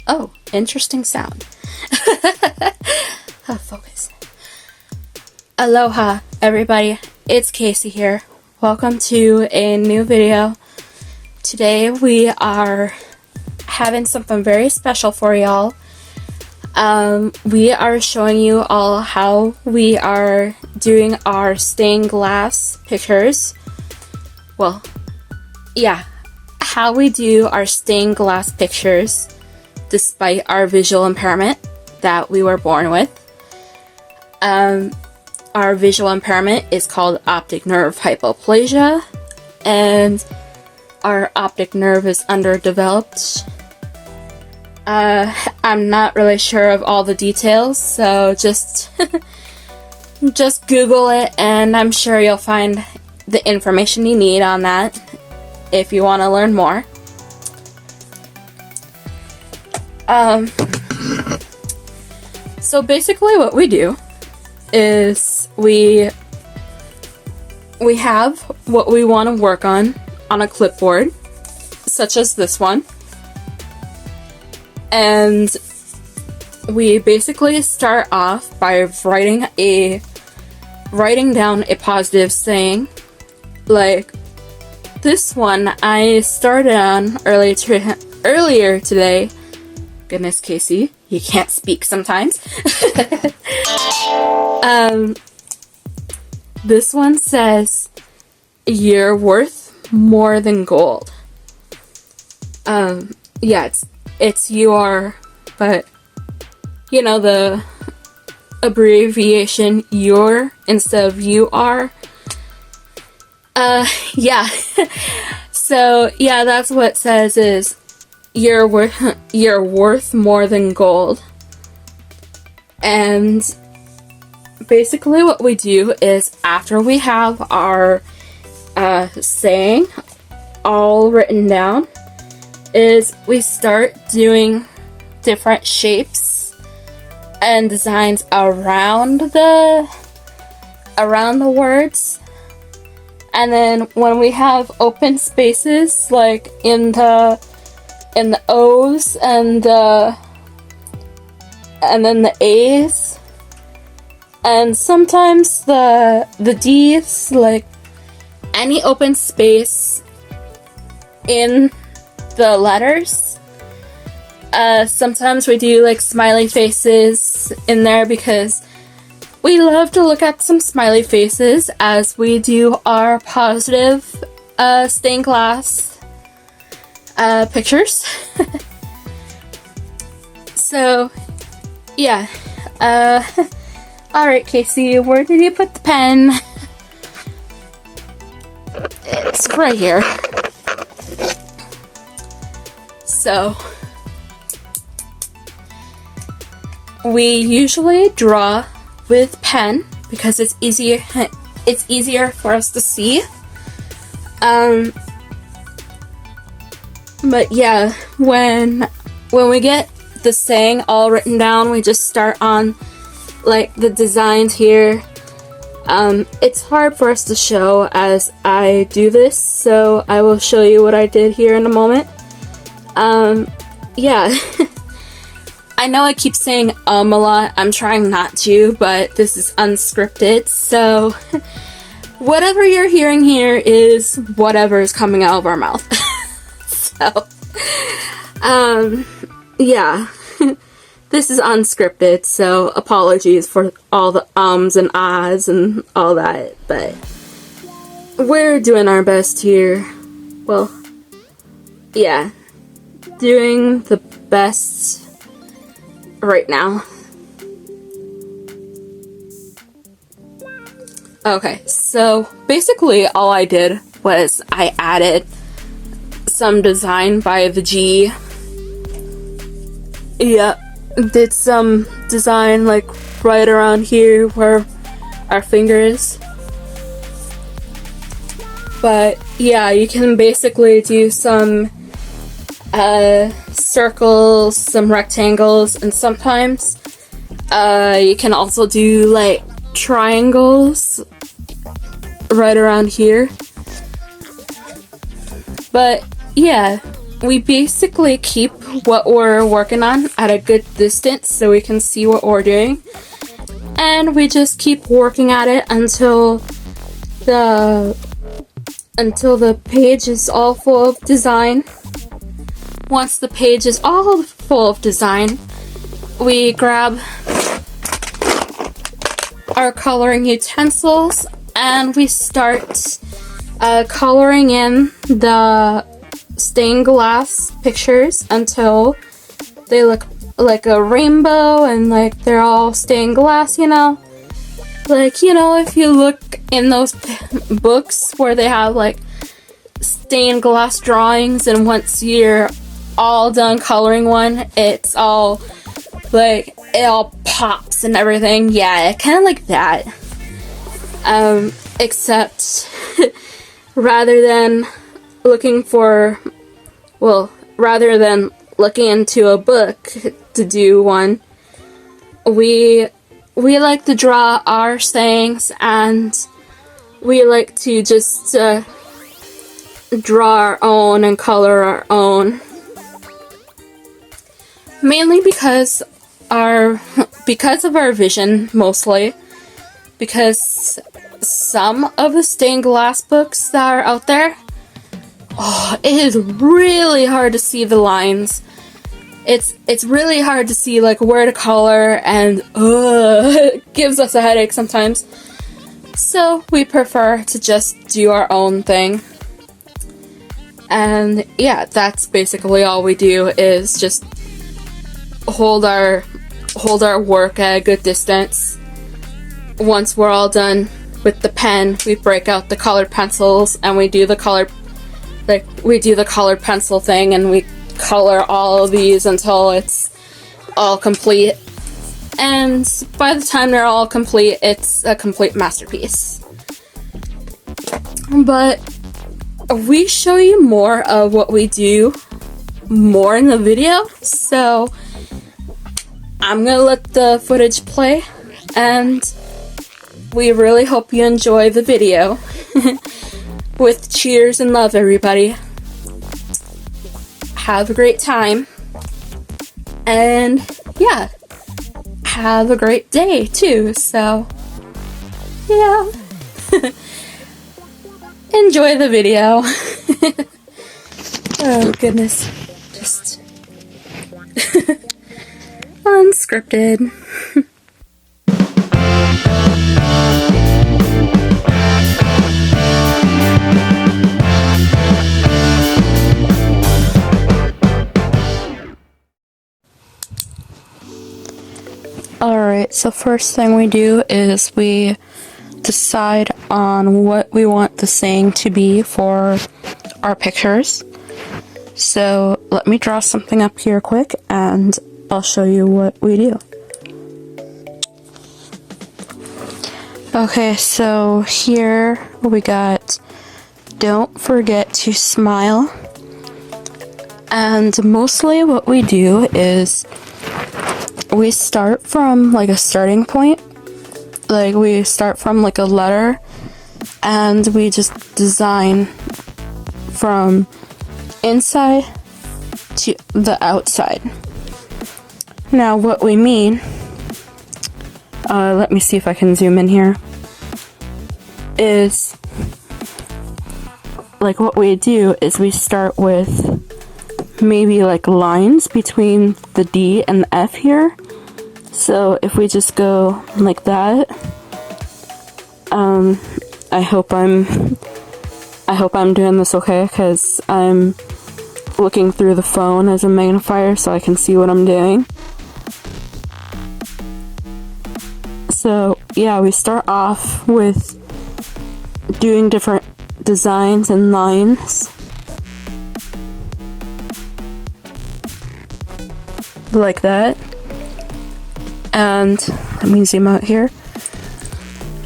Oh, interesting sound. Oh, focus. Aloha, everybody. It's Casey here. Welcome to a new video. Today we are having something very special for y'all. We are showing you all how we are doing our stained glass pictures. Well, yeah, how we do our stained glass pictures despite our visual impairment that we were born with. Our visual impairment is called optic nerve hypoplasia, and our optic nerve is underdeveloped. I'm not really sure of all the details, so just Google it, and I'm sure you'll find the information you need on that if you want to learn more. So basically what we do is we have what we want to work on a clipboard, such as this one. And we basically start off by writing down a positive saying. Like this one I started on earlier today. Goodness, Casey, you can't speak sometimes. This one says, "You're worth more than gold." Yeah, it's you are, but you know the abbreviation "your" instead of "you are." Yeah. So yeah, that's what it says is you're worth more than gold. And basically what we do is after we have our saying all written down, is we start doing different shapes and designs around the words. And then when we have open spaces, like in the O's and then the A's, and sometimes the D's, like any open space in the letters. Sometimes we do like smiley faces in there because we love to look at some smiley faces as we do our positive stained glass pictures. So, yeah. Alright, Casey, where did you put the pen? It's right here. So, we usually draw with pen because it's easier for us to see. But yeah, when we get the saying all written down, we just start on like the designs here. It's hard for us to show as I do this, so I will show you what I did here in a moment. Yeah. I know I keep saying a lot. I'm trying not to, but this is unscripted, so whatever you're hearing here is whatever is coming out of our mouth. So, yeah. This is unscripted, so apologies for all the ums and ahs and all that, but we're doing our best here. Well, yeah. Doing the best right now. Okay, so basically all I did was I added some design by the G. Yeah, did some design like right around here where our finger is. But yeah, you can basically do some circles, some rectangles, and sometimes you can also do like triangles right around here. But yeah, we basically keep what we're working on at a good distance so we can see what we're doing. And we just keep working at it until the page is all full of design. Once the page is all full of design, we grab our coloring utensils and we start coloring in the stained glass pictures until they look like a rainbow and like they're all stained glass, you know? Like, you know, if you look in those books where they have like stained glass drawings, and once you're all done coloring one, it's all like, it all pops and everything. Yeah, kind of like that. Except rather than looking into a book to do one, we like to draw our sayings, and we like to just draw our own and color our own. Mainly because of our vision, mostly. Because some of the stained glass books that are out there, it is really hard to see the lines. It's really hard to see like where to color, and it gives us a headache sometimes. So we prefer to just do our own thing. And yeah, that's basically all we do, is just hold our work at a good distance. Once we're all done with the pen, we break out the colored pencils and we do the colored pencil thing, and we color all of these until it's all complete. And by the time they're all complete, it's a complete masterpiece. But we show you more of what we do more in the video, so I'm gonna let the footage play, and we really hope you enjoy the video. With cheers and love, everybody. Have a great time. And yeah, have a great day too. So yeah. Enjoy the video. Oh goodness. Just unscripted. Alright, so first thing we do is we decide on what we want the saying to be for our pictures. So let me draw something up here quick and I'll show you what we do. Okay, so here we got "Don't forget to smile." And mostly what we do is we start from like a starting point. Like we start from like a letter and we just design from inside to the outside. Now what we mean, let me see if I can zoom in here, is like what we do is we start with maybe like lines between the D and the F here. So if we just go like that, I hope I'm doing this okay, because I'm looking through the phone as a magnifier so I can see what I'm doing. So yeah, we start off with doing different designs and lines like that. And let me zoom out here.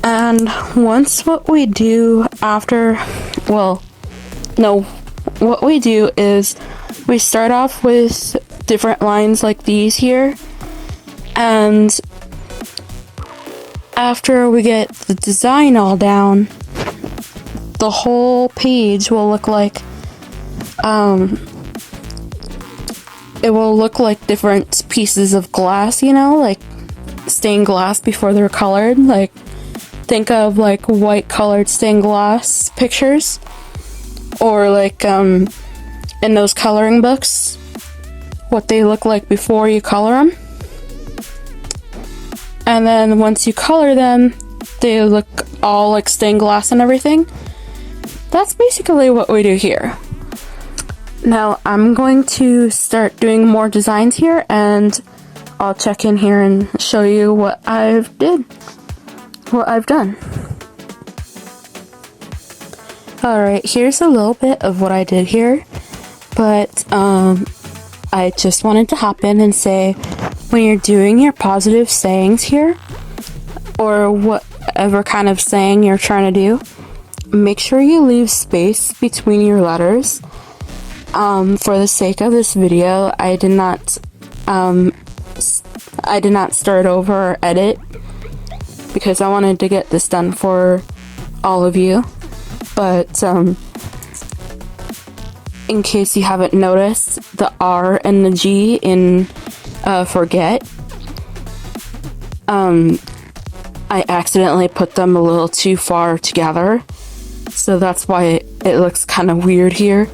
And once what we do after, what we do is we start off with different lines like these here, and after we get the design all down, the whole page will look like it will look like different pieces of glass, you know, like stained glass before they're colored. Like, think of like white colored stained glass pictures, or like in those coloring books, what they look like before you color them. And then once you color them, they look all like stained glass and everything. That's basically what we do here. Now I'm going to start doing more designs here, and I'll check in here and show you what I've done. Alright, here's a little bit of what I did here, but I just wanted to hop in and say, when you're doing your positive sayings here, or whatever kind of saying you're trying to do, make sure you leave space between your letters. For the sake of this video, I did not start over or edit, because I wanted to get this done for all of you. But in case you haven't noticed, the R and the G in forget, I accidentally put them a little too far together, so that's why it looks kind of weird here.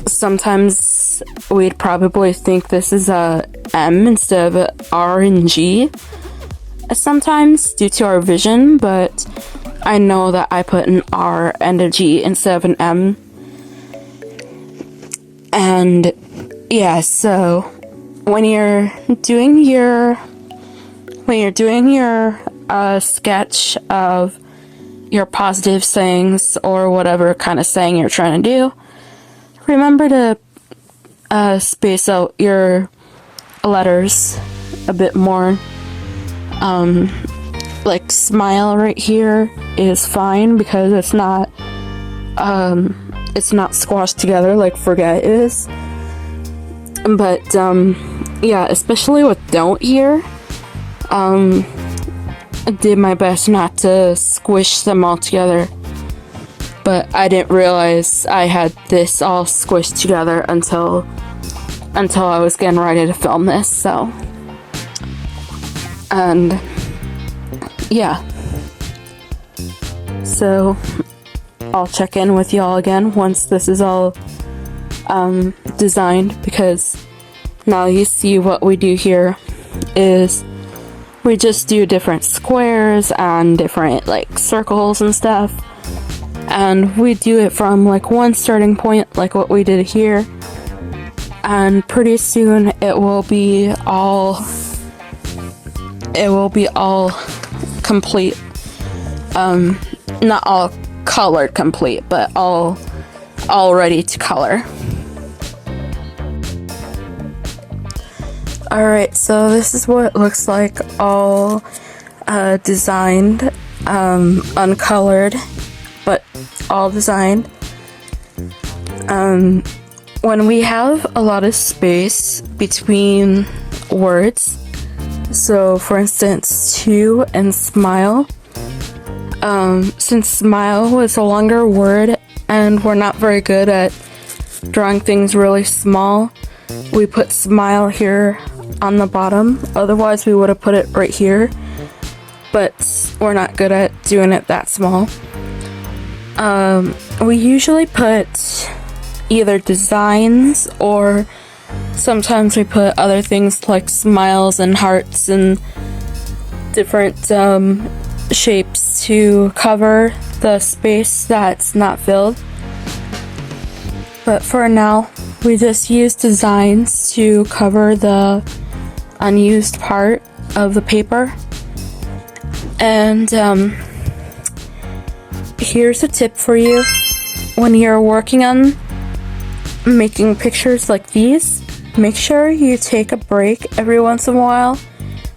Sometimes we'd probably think this is a M instead of a R and G, sometimes due to our vision, but I know that I put an R and a G instead of an M. And yeah, so when you're doing your sketch of your positive sayings, or whatever kind of saying you're trying to do, remember to space out your letters a bit more. Like smile right here is fine, because it's not squashed together like forget is. But yeah, especially with don't here, I did my best not to squish them all together, but I didn't realize I had this all squished together until I was getting ready to film this. So, and yeah, so I'll check in with y'all again once this is all designed, because now you see what we do here is we just do different squares and different like circles and stuff, and we do it from like one starting point, like what we did here, and pretty soon it will be all complete. Not all colored complete, but all ready to color. Alright, so this is what it looks like all designed, uncolored, but all designed. When we have a lot of space between words, so for instance to and smile, since smile is a longer word and we're not very good at drawing things really small, we put smile here on the bottom. Otherwise we would have put it right here, but we're not good at doing it that small. We usually put either designs, or sometimes we put other things like smiles and hearts and different shapes to cover the space that's not filled. But for now, we just use designs to cover the unused part of the paper. And here's a tip for you. When you're working on making pictures like these, make sure you take a break every once in a while,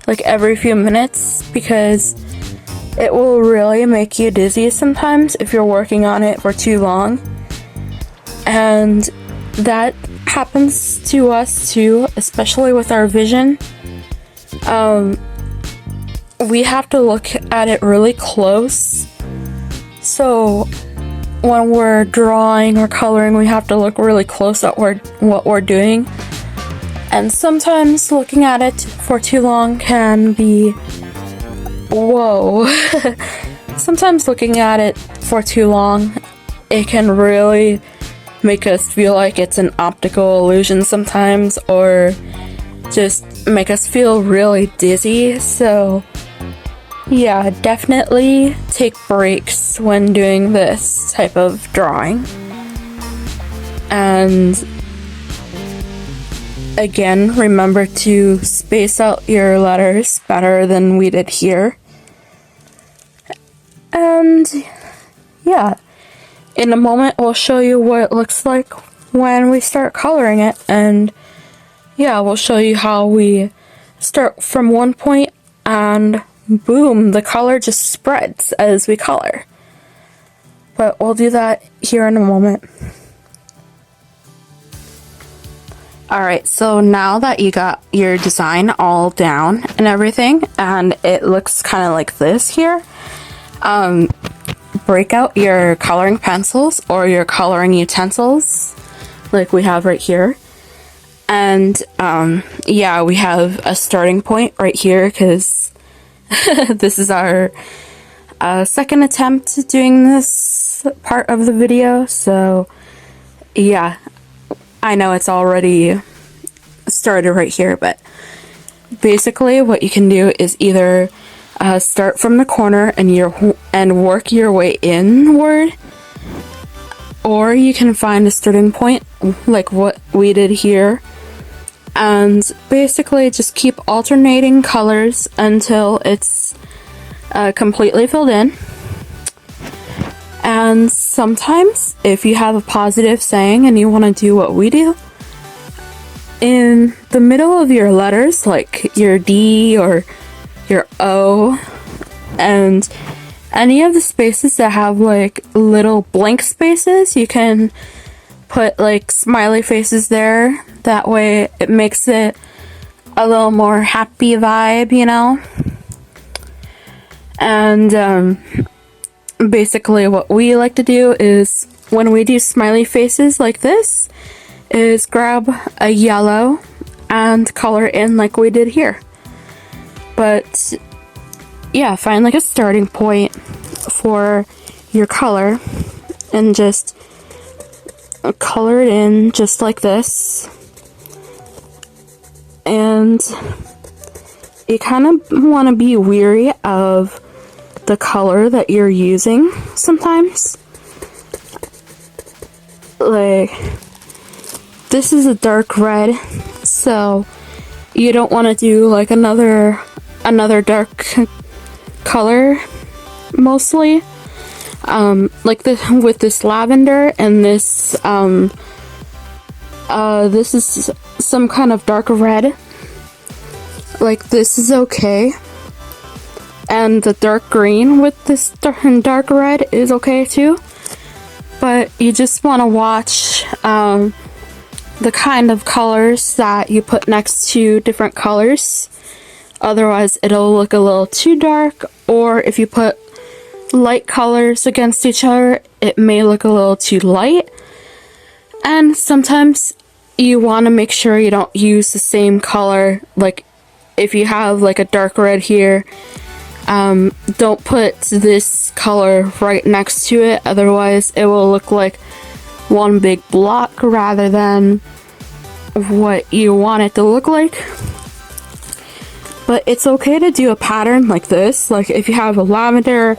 like every few minutes, because it will really make you dizzy sometimes if you're working on it for too long. And that happens to us too, especially with our vision. We have to look at it really close. So when we're drawing or coloring, we have to look really close at what we're doing. And sometimes looking at it for too long can be... Whoa. Sometimes looking at it for too long, it can really make us feel like it's an optical illusion sometimes, or just make us feel really dizzy. So yeah, definitely take breaks when doing this type of drawing. And again, remember to space out your letters better than we did here. And yeah, in a moment we'll show you what it looks like when we start coloring it. And yeah, we'll show you how we start from one point and boom, the color just spreads as we color. But we'll do that here in a moment. Alright, so now that you got your design all down and everything, and it looks kind of like this here, break out your coloring pencils or your coloring utensils, like we have right here. And yeah, we have a starting point right here because this is our second attempt at doing this part of the video, so yeah, I know it's already started right here, but basically what you can do is either start from the corner and work your way inward, or you can find a starting point like what we did here, and basically just keep alternating colors until it's completely filled in. And sometimes if you have a positive saying and you want to do what we do, in the middle of your letters, like your D or your O, and any of the spaces that have like little blank spaces, you can put like smiley faces there. That way it makes it a little more happy vibe, you know? And basically what we like to do is, when we do smiley faces like this, is grab a yellow and color in like we did here. But yeah, find like a starting point for your color and just color it in just like this. And you kind of want to be weary of the color that you're using sometimes. Like, this is a dark red, so you don't want to do like another dark color mostly. Like with this lavender and this this is some kind of dark red. Like, this is okay. And the dark green with this dark red is okay too. But you just want to watch the kind of colors that you put next to different colors. Otherwise it'll look a little too dark, or if you put light colors against each other, it may look a little too light. And sometimes you want to make sure you don't use the same color. Like, if you have like a dark red here, don't put this color right next to it, otherwise it will look like one big block rather than what you want it to look like. But it's okay to do a pattern like this. Like, if you have a lavender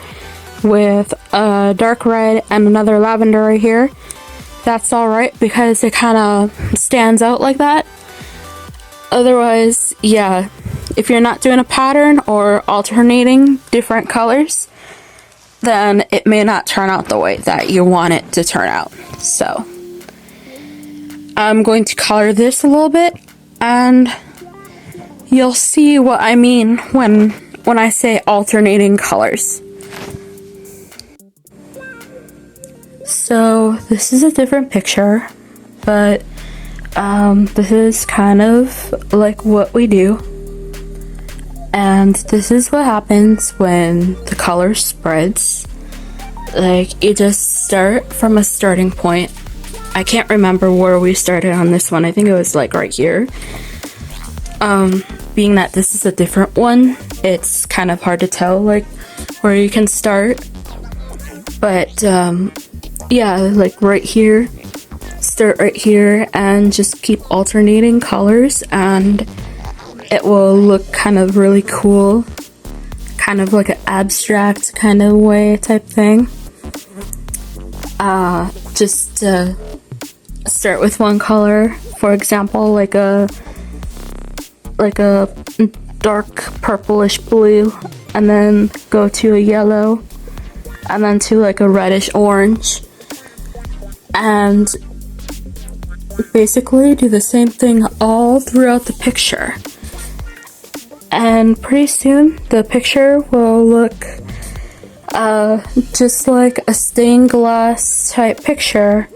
with a dark red and another lavender right here, that's alright because it kind of stands out like that. Otherwise, yeah, if you're not doing a pattern or alternating different colors, then it may not turn out the way that you want it to turn out. So I'm going to color this a little bit, and you'll see what I mean when I say alternating colors. So this is a different picture, but this is kind of like what we do. And this is what happens when the color spreads. Like, you just start from a starting point. I can't remember where we started on this one. I think it was like right here. Being that this is a different one, it's kind of hard to tell like where you can start. But yeah, like right here, start right here and just keep alternating colors, and it will look kind of really cool, kind of like an abstract kind of way type thing. Just start with one color, for example, like a dark purplish blue, and then go to a yellow, and then to like a reddish orange, and basically do the same thing all throughout the picture. And pretty soon the picture will look just like a stained glass type picture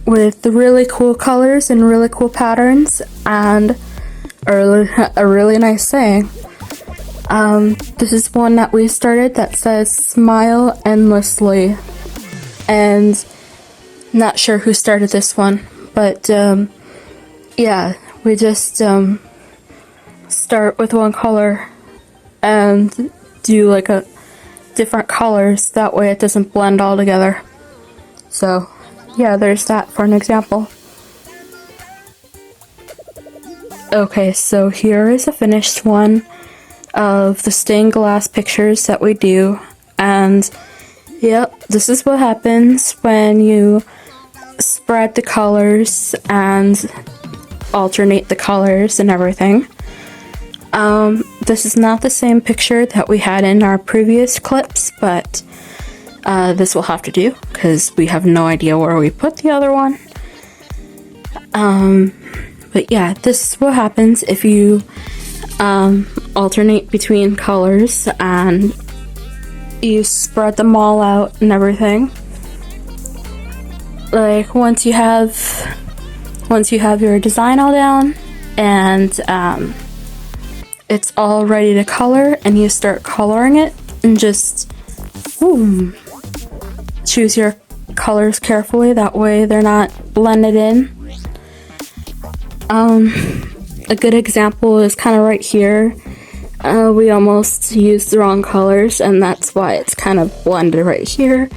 with really cool colors and really cool patterns and a really nice saying. This is one that we started that says "Smile endlessly," and not sure who started this one, but yeah, we just start with one color and do like a different colors, that way it doesn't blend all together. So yeah, there's that for an example. Okay, so here is a finished one of the stained glass pictures that we do, and yep, this is what happens when you spread the colors and alternate the colors and everything. This is not the same picture that we had in our previous clips, but this will have to do because we have no idea where we put the other one. But yeah, this is what happens if you alternate between colors and you spread them all out and everything. Like once you have your design all down and it's all ready to color, and you start coloring it, and just boom, choose your colors carefully, that way they're not blended in. A good example is kind of right here. We almost used the wrong colors, and that's why it's kind of blended right here,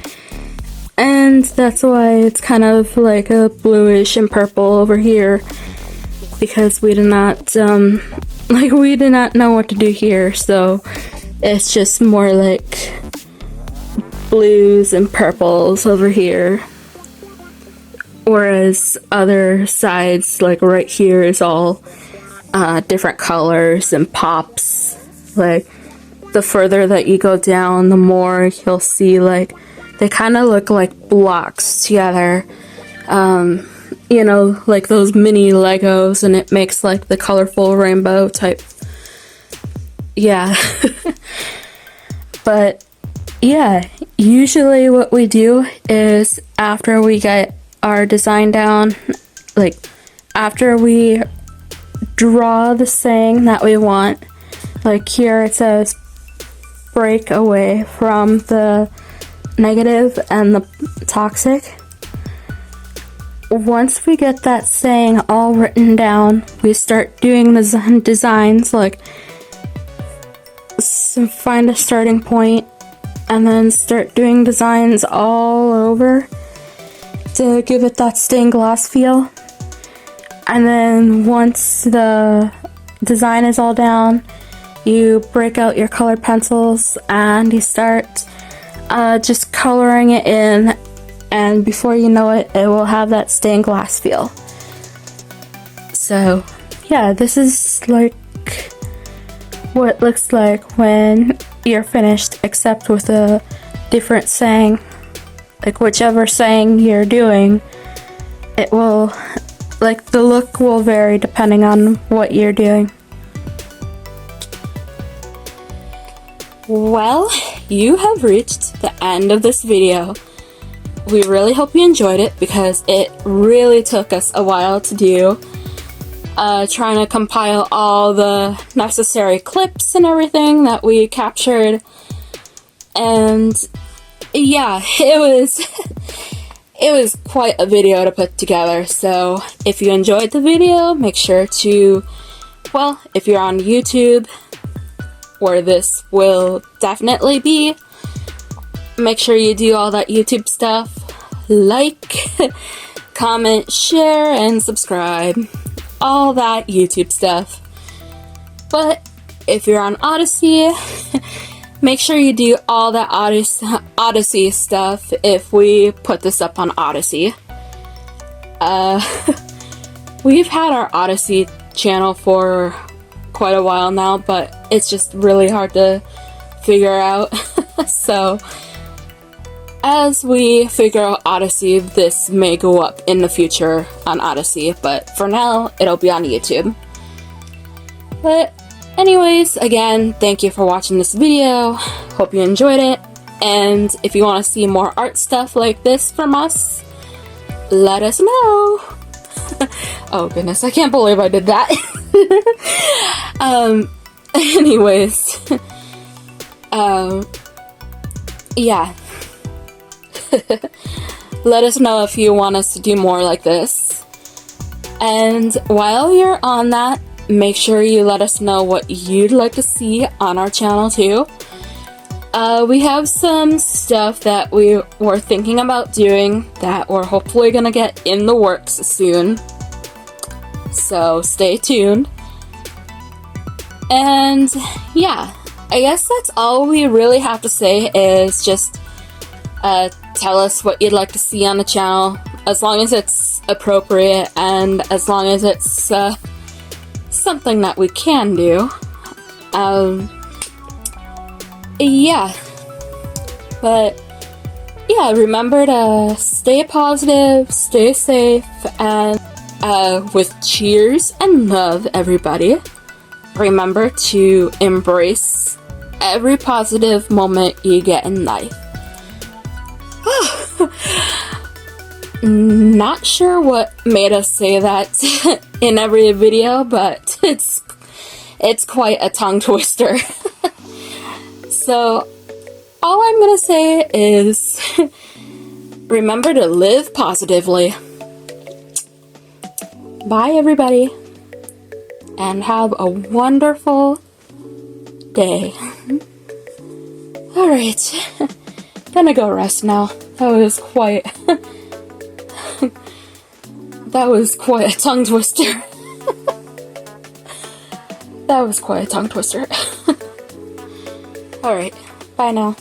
and that's why it's kind of like a bluish and purple over here, because we did not know what to do here, so it's just more like blues and purples over here, whereas other sides, like right here, is all different colors and pops. Like the further that you go down, the more you'll see like they kind of look like blocks together, you know, like those mini Legos, and it makes like the colorful rainbow type. Yeah. But yeah, usually what we do is after we get our design down, like after we draw the saying that we want, like here it says break away from the negative and the toxic. Once we get that saying all written down, we start doing the designs, like find a starting point and then start doing designs all over to give it that stained glass feel. And then once the design is all down, you break out your colored pencils and you start just coloring it in, and before you know it, it will have that stained glass feel. So yeah, this is like what it looks like when you're finished, except with a different saying. Like whichever saying you're doing, it will, like the look will vary depending on what you're doing. Well, you have reached the end of this video. We really hope you enjoyed it because it really took us a while to do. Trying to compile all the necessary clips and everything that we captured. And yeah, it was quite a video to put together. So if you enjoyed the video, make sure to, well, if you're on YouTube, where this will definitely be, make sure you do all that YouTube stuff. Like, comment, share, and subscribe. All that YouTube stuff. But if you're on Odyssey, make sure you do all that Odyssey stuff if we put this up on Odyssey. We've had our Odyssey channel for quite a while now, but it's just really hard to figure out. So, as we figure out Odyssey, this may go up in the future on Odyssey, but for now, it'll be on YouTube. But anyways, again, thank you for watching this video. Hope you enjoyed it. And if you want to see more art stuff like this from us, let us know. Oh goodness, I can't believe I did that. Anyways, yeah. Let us know if you want us to do more like this. And while you're on that, make sure you let us know what you'd like to see on our channel too. We have some stuff that we were thinking about doing that we're hopefully gonna get in the works soon. So stay tuned. And yeah, I guess that's all we really have to say is just tell us what you'd like to see on the channel, as long as it's appropriate and as long as it's something that we can do. Yeah. But yeah, remember to stay positive, stay safe, and with cheers and love, everybody. Remember to embrace every positive moment you get in life. Not sure what made us say that in every video, but it's quite a tongue twister. So all I'm gonna say is remember to live positively. Bye everybody, and have a wonderful day. Alright, gonna go rest now. That was quite a tongue twister. That was quite a tongue twister. Alright, bye now.